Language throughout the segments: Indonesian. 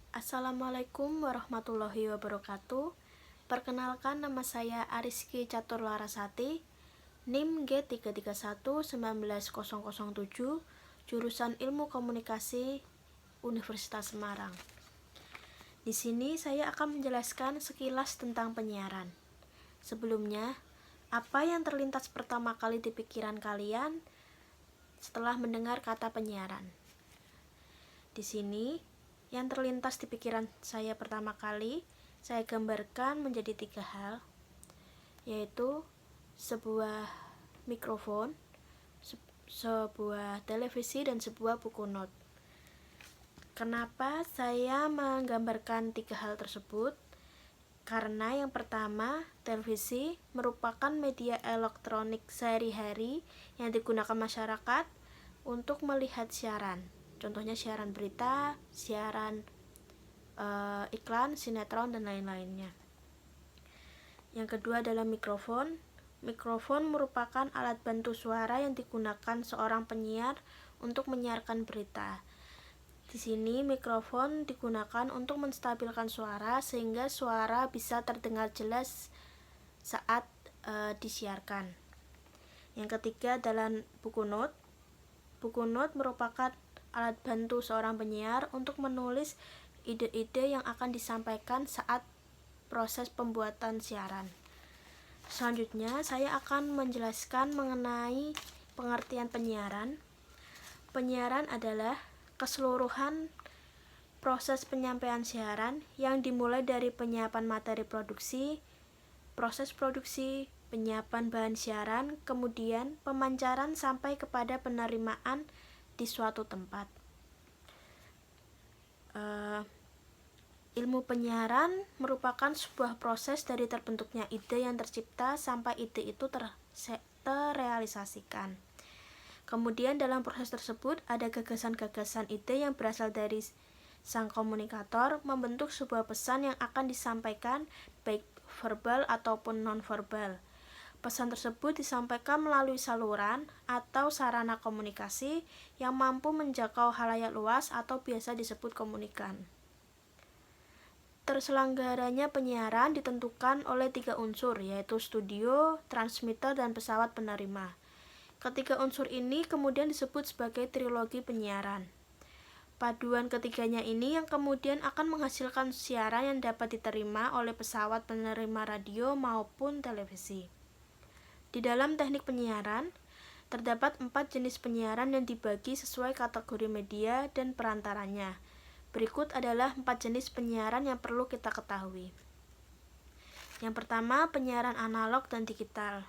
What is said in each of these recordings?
Assalamualaikum warahmatullahi wabarakatuh. Perkenalkan, nama saya Ariski Catur Larasati, NIM G331-19007, jurusan Ilmu Komunikasi, Universitas Semarang. Di sini saya akan menjelaskan sekilas tentang penyiaran. Sebelumnya, apa yang terlintas pertama kali di pikiran kalian setelah mendengar kata penyiaran? Di sini, yang terlintas di pikiran saya pertama kali, saya gambarkan menjadi 3 hal, yaitu sebuah mikrofon, sebuah televisi, dan sebuah buku not. Kenapa saya menggambarkan 3 hal tersebut? Karena yang pertama, televisi merupakan media elektronik sehari-hari yang digunakan masyarakat untuk melihat siaran. Contohnya siaran berita, siaran iklan, sinetron, dan lain-lainnya. Yang kedua adalah mikrofon. Mikrofon merupakan alat bantu suara yang digunakan seorang penyiar untuk menyiarkan berita. Di sini mikrofon digunakan untuk menstabilkan suara sehingga suara bisa terdengar jelas saat disiarkan. Yang ketiga adalah buku not. Buku not merupakan alat bantu seorang penyiar untuk menulis ide-ide yang akan disampaikan saat proses pembuatan siaran. Selanjutnya, saya akan menjelaskan mengenai pengertian penyiaran. Penyiaran adalah keseluruhan proses penyampaian siaran yang dimulai dari penyiapan materi produksi, proses produksi, penyiapan bahan siaran, kemudian pemancaran sampai kepada penerimaan di suatu tempat. Ilmu penyiaran merupakan sebuah proses dari terbentuknya ide yang tercipta sampai ide itu terrealisasikan. Kemudian dalam proses tersebut ada gagasan-gagasan ide yang berasal dari sang komunikator membentuk sebuah pesan yang akan disampaikan baik verbal ataupun non-verbal. Pesan tersebut disampaikan melalui saluran atau sarana komunikasi yang mampu menjangkau khalayak luas atau biasa disebut komunikan. Terselenggaranya penyiaran ditentukan oleh 3 unsur, yaitu studio, transmitter, dan pesawat penerima. Ketiga unsur ini kemudian disebut sebagai trilogi penyiaran. Paduan ketiganya ini yang kemudian akan menghasilkan siaran yang dapat diterima oleh pesawat penerima radio maupun televisi. Di dalam teknik penyiaran, terdapat 4 jenis penyiaran yang dibagi sesuai kategori media dan perantaranya. Berikut adalah 4 jenis penyiaran yang perlu kita ketahui. Yang pertama, penyiaran analog dan digital.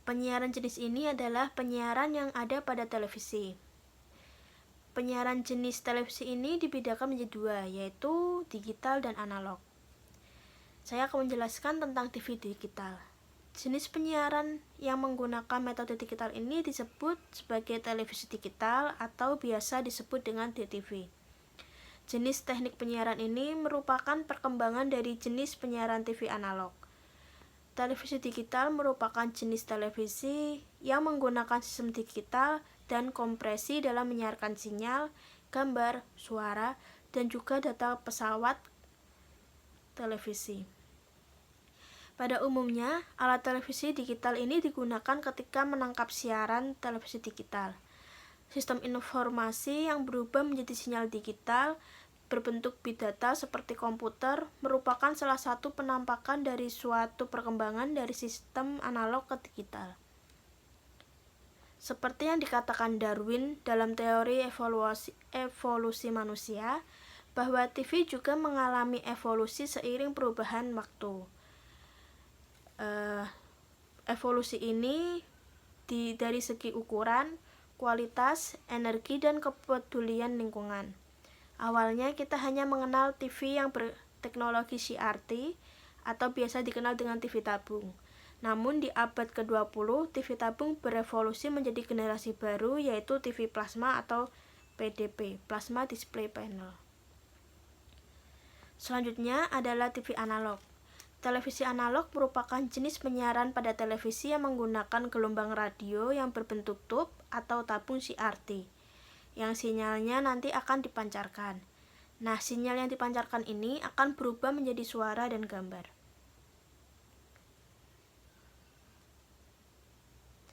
Penyiaran jenis ini adalah penyiaran yang ada pada televisi. Penyiaran jenis televisi ini dibedakan menjadi 2, yaitu digital dan analog. Saya akan menjelaskan tentang TV digital. Jenis penyiaran yang menggunakan metode digital ini disebut sebagai televisi digital atau biasa disebut dengan DTV. Jenis teknik penyiaran ini merupakan perkembangan dari jenis penyiaran TV analog. Televisi digital merupakan jenis televisi yang menggunakan sistem digital dan kompresi dalam menyiarkan sinyal, gambar, suara, dan juga data pesawat televisi. Pada umumnya, alat televisi digital ini digunakan ketika menangkap siaran televisi digital. Sistem informasi yang berubah menjadi sinyal digital berbentuk bit data seperti komputer merupakan salah satu penampakan dari suatu perkembangan dari sistem analog ke digital. Seperti yang dikatakan Darwin dalam teori evolusi manusia, bahwa TV juga mengalami evolusi seiring perubahan waktu. Evolusi ini dari segi ukuran, kualitas, energi, dan kepedulian lingkungan. Awalnya kita hanya mengenal TV yang berteknologi CRT atau biasa dikenal dengan TV tabung. Namun di abad ke-20, TV tabung berevolusi menjadi generasi baru, yaitu TV plasma atau PDP, Plasma Display Panel. Selanjutnya adalah TV analog. Televisi analog merupakan jenis penyiaran pada televisi yang menggunakan gelombang radio yang berbentuk tube atau tabung CRT, yang sinyalnya nanti akan dipancarkan. Nah, sinyal yang dipancarkan ini akan berubah menjadi suara dan gambar.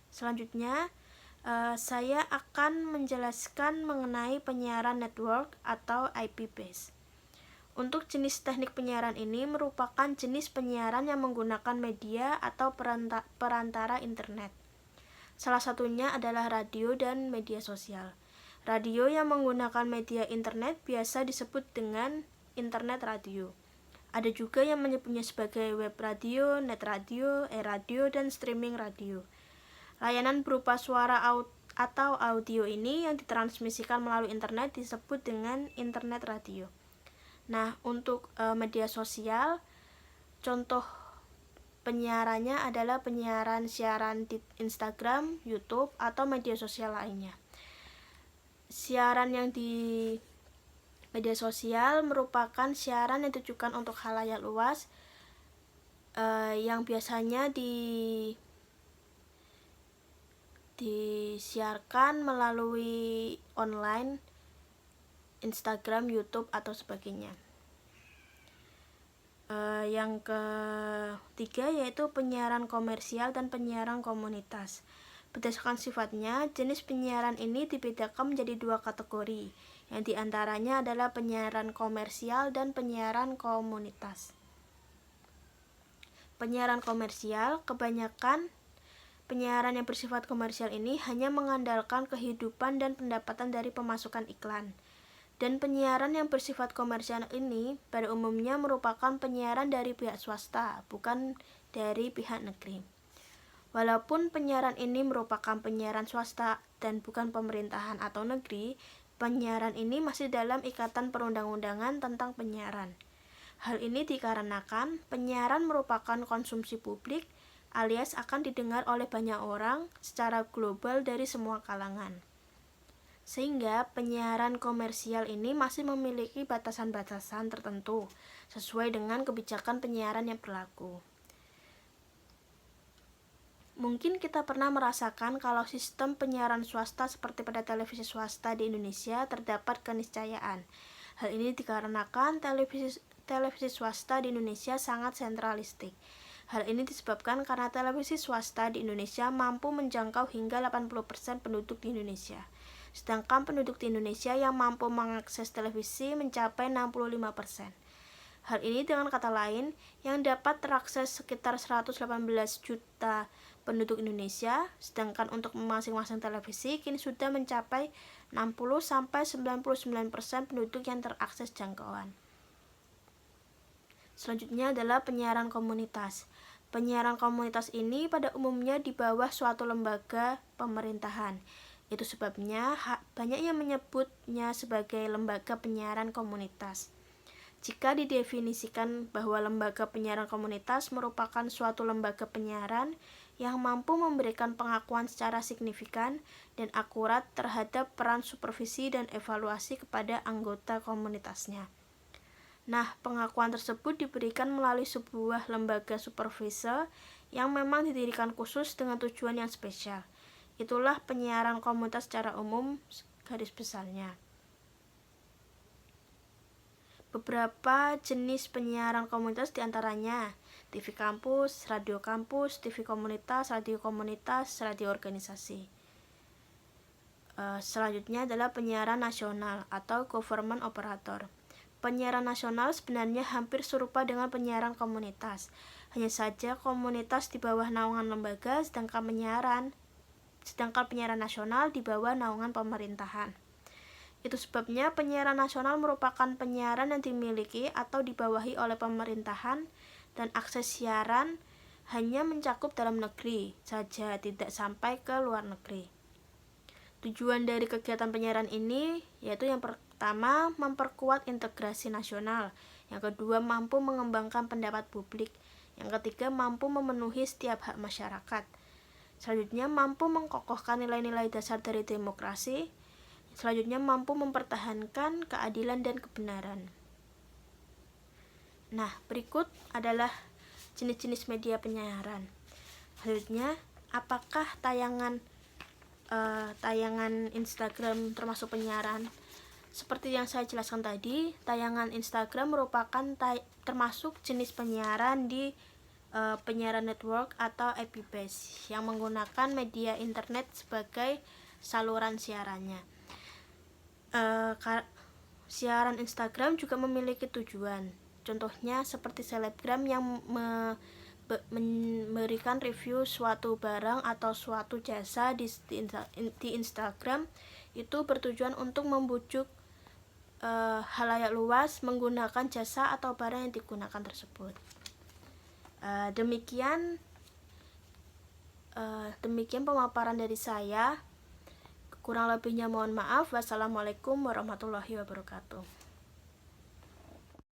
Selanjutnya, saya akan menjelaskan mengenai penyiaran network atau IP base. Untuk jenis teknik penyiaran ini merupakan jenis penyiaran yang menggunakan media atau perantara internet. Salah satunya adalah radio dan media sosial. Radio yang menggunakan media internet biasa disebut dengan internet radio. Ada juga yang menyebutnya sebagai web radio, net radio, e-radio, dan streaming radio. Layanan berupa suara atau audio ini yang ditransmisikan melalui internet disebut dengan internet radio. Nah, untuk media sosial, contoh penyiarannya adalah penyiaran siaran di Instagram, YouTube, atau media sosial lainnya. Siaran yang di media sosial merupakan siaran yang ditujukan untuk khalayak luas, yang biasanya disiarkan melalui online, Instagram, YouTube, atau sebagainya. Yang ketiga yaitu penyiaran komersial dan penyiaran komunitas. Berdasarkan sifatnya, jenis penyiaran ini dibedakan menjadi dua kategori, yang diantaranya adalah penyiaran komersial dan penyiaran komunitas. Penyiaran komersial, kebanyakan penyiaran yang bersifat komersial ini hanya mengandalkan kehidupan dan pendapatan dari pemasukan iklan. Dan penyiaran yang bersifat komersial ini pada umumnya merupakan penyiaran dari pihak swasta, bukan dari pihak negeri. Walaupun penyiaran ini merupakan penyiaran swasta dan bukan pemerintahan atau negeri, penyiaran ini masih dalam ikatan perundang-undangan tentang penyiaran. Hal ini dikarenakan penyiaran merupakan konsumsi publik, alias akan didengar oleh banyak orang secara global dari semua kalangan. Sehingga penyiaran komersial ini masih memiliki batasan-batasan tertentu sesuai dengan kebijakan penyiaran yang berlaku. Mungkin kita pernah merasakan kalau sistem penyiaran swasta seperti pada televisi swasta di Indonesia terdapat keniscayaan. Hal ini dikarenakan televisi swasta di Indonesia sangat sentralistik. Hal ini disebabkan karena televisi swasta di Indonesia mampu menjangkau hingga 80% penduduk di Indonesia. Sedangkan penduduk di Indonesia yang mampu mengakses televisi mencapai 65%. Hal ini dengan kata lain, yang dapat terakses sekitar 118 juta penduduk Indonesia, sedangkan untuk masing-masing televisi kini sudah mencapai 60-99% penduduk yang terakses jangkauan. Selanjutnya adalah penyiaran komunitas. Penyiaran komunitas ini pada umumnya di bawah suatu lembaga pemerintahan. Itu sebabnya banyak yang menyebutnya sebagai lembaga penyiaran komunitas. Jika didefinisikan bahwa lembaga penyiaran komunitas merupakan suatu lembaga penyiaran yang mampu memberikan pengakuan secara signifikan dan akurat terhadap peran supervisi dan evaluasi kepada anggota komunitasnya. Nah, pengakuan tersebut diberikan melalui sebuah lembaga supervise yang memang didirikan khusus dengan tujuan yang spesial. Itulah penyiaran komunitas secara umum garis besarnya. Beberapa jenis penyiaran komunitas diantaranya TV kampus, radio komunitas, radio organisasi. Selanjutnya adalah penyiaran nasional atau government operator. Penyiaran nasional sebenarnya hampir serupa dengan penyiaran komunitas. Hanya saja komunitas di bawah naungan lembaga, sedangkan penyiaran nasional di bawah naungan pemerintahan. Itu sebabnya penyiaran nasional merupakan penyiaran yang dimiliki atau dibawahi oleh pemerintahan dan akses siaran hanya mencakup dalam negeri saja, tidak sampai ke luar negeri. Tujuan dari kegiatan penyiaran ini yaitu yang pertama memperkuat integrasi nasional, yang kedua mampu mengembangkan pendapat publik, yang ketiga mampu memenuhi setiap hak masyarakat. Selanjutnya mampu mengkokohkan nilai-nilai dasar dari demokrasi. Selanjutnya mampu mempertahankan keadilan dan kebenaran. Nah, berikut adalah jenis-jenis media penyiaran. Selanjutnya, apakah tayangan Instagram termasuk penyiaran? Seperti yang saya jelaskan tadi, tayangan Instagram merupakan termasuk jenis penyiaran di penyiaran network atau IP base yang menggunakan media internet sebagai saluran siarannya. Siaran Instagram juga memiliki tujuan. Contohnya seperti selebgram yang memberikan review suatu barang atau suatu jasa di Instagram, itu bertujuan untuk membujuk halayak luas menggunakan jasa atau barang yang digunakan tersebut. Demikian pemaparan dari saya. Kurang lebihnya mohon maaf. Wassalamualaikum warahmatullahi wabarakatuh.